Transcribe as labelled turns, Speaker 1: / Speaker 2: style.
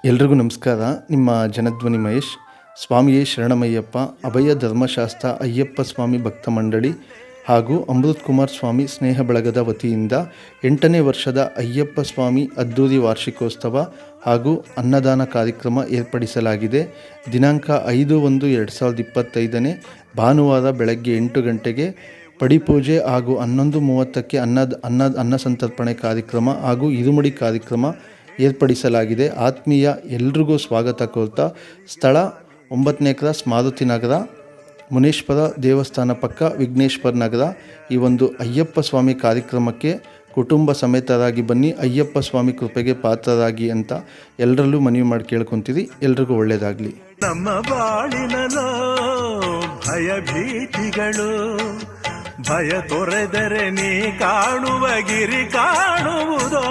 Speaker 1: ಎಲ್ರಿಗೂ ನಮಸ್ಕಾರ. ನಿಮ್ಮ ಜನಧ್ವನಿ ಮಹೇಶ್. ಸ್ವಾಮಿಯೇ ಶರಣಮಯ್ಯಪ್ಪ ಅಭಯ ಧರ್ಮಶಾಸ್ತ್ರ ಅಯ್ಯಪ್ಪ ಸ್ವಾಮಿ ಭಕ್ತ ಮಂಡಳಿ ಹಾಗೂ ಅಮೃತ್ ಕುಮಾರ್ ಸ್ವಾಮಿ ಸ್ನೇಹ ಬಳಗದ ವತಿಯಿಂದ 8ನೇ ವರ್ಷದ ಅಯ್ಯಪ್ಪ ಸ್ವಾಮಿ ಅದ್ದೂರಿ ವಾರ್ಷಿಕೋತ್ಸವ ಹಾಗೂ ಅನ್ನದಾನ ಕಾರ್ಯಕ್ರಮ ಏರ್ಪಡಿಸಲಾಗಿದೆ. ದಿನಾಂಕ 5/1/2025 ಭಾನುವಾರ ಬೆಳಗ್ಗೆ 8 ಗಂಟೆಗೆ ಪಡಿಪೂಜೆ ಹಾಗೂ 11:30ಕ್ಕೆ ಅನ್ನ ಸಂತರ್ಪಣೆ ಕಾರ್ಯಕ್ರಮ ಹಾಗೂ ಇರುಮುಡಿ ಕಾರ್ಯಕ್ರಮ ಏರ್ಪಡಿಸಲಾಗಿದೆ. ಆತ್ಮೀಯ ಎಲ್ರಿಗೂ ಸ್ವಾಗತ ಕೋರ್ತಾ, ಸ್ಥಳ 9ನೇ ಕ್ರಾಸ್ ಮಾರುತಿ ನಗರ, ಮುನೇಶ್ವರ ದೇವಸ್ಥಾನ ಪಕ್ಕ ವಿಘ್ನೇಶ್ವರ ನಗರ. ಈ ಒಂದು ಅಯ್ಯಪ್ಪ ಸ್ವಾಮಿ ಕಾರ್ಯಕ್ರಮಕ್ಕೆ ಕುಟುಂಬ ಸಮೇತರಾಗಿ ಬನ್ನಿ, ಅಯ್ಯಪ್ಪ ಸ್ವಾಮಿ ಕೃಪೆಗೆ ಪಾತ್ರರಾಗಿ ಅಂತ ಎಲ್ಲರಲ್ಲೂ ಮನವಿ ಮಾಡಿ ಕೇಳ್ಕೊತೀರಿ. ಎಲ್ರಿಗೂ ಒಳ್ಳೆಯದಾಗಲಿ.
Speaker 2: ನಮ್ಮ ಬಾಳಿನಲ್ಲೋ ಭಯ ಭೀತಿಗಳು, ಭಯ ತೊರೆದರೆ ನೀ ಕಾಣುವ ಗಿರಿ ಕಾಣುವುದೋ.